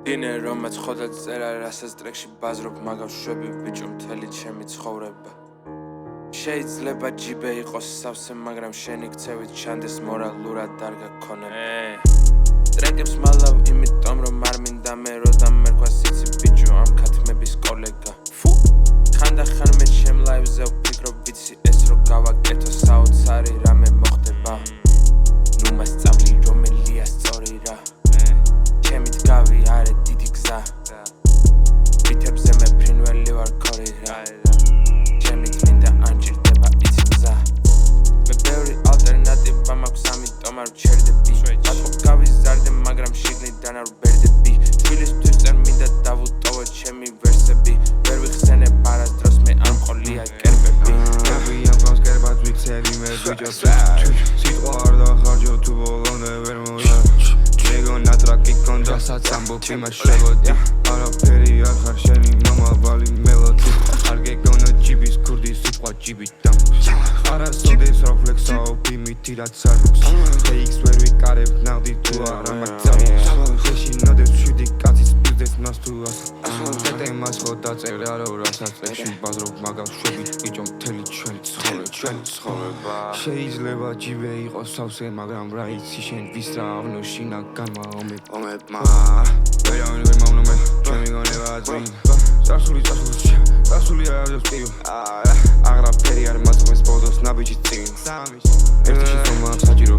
დინე რომაც ხოდა წერა რასაც ტრეკში ბაზრობ მაგავს შვები ბიჭო მთელი ჩემი ცხოვრება შეიძლება ჯიბე იყოს სავსე მაგრამ შენი ქცევით ჩანდეს მორალურად არ გაქონებ ტრეკებს მალავ იმიტომ რომ არ მინდა მე როდამ მერქვა სიცი ბიჭო ამ ქათმების კოლეგა ხანდახან მე ჩემ ლაივზე ვფიქრობ ვიცი ეს რო გავაკეთო საოცარი რამე მოხდება ნუ მასწავლი რომელია სწორი რა ჩემით გავიარე დიდი გზა ბიტებზე მე ფრინველი ვარ ქორი რა ჩემით მინდა ანჭირდება იცი მზა მე ბევრი ალტერნატივა მაქვს ამიტომ არ ვჩერდები ბატონო გავიზარდე მაგრამ შიგნიდან არ ვბერდები თბილისთვის წერ მინდა დავუტოვო ჩემი ვერსები ვერ ვიხსენებ არასდროს მე არ მყოლია კერპები Am fost cărbat mixeri me duce Sitwa ar da harjo tu volone ver mola Nego na traki kontra sa sambo prima shevodi Ara peri ar harsheni mama vali melodi Ar gegona jibis kurdi sitwa jibitam Ara sodes reflexa o primitirat sarux TX where we got it now the two are matzal She nodes shudi katis bizdes nas tu as Tete mas khoda წერა რო რასაც ტრეკში ბაზრობ მაგავს შვები ბიჭო მთელი ჩვენი ცხოვრება შეიძლება ჯიბე იყოს სავსე მაგრამ რა იცი შენ ვის რა ავნოშინა გამაომებმა ვერავინ ვერ მავნო მე ჩემი გონება წინ წასული არის სტილ აღრაფერი არ მაწყობს ბოდოს ნაბიჯი წინ ერთი შეცდომა საჭირო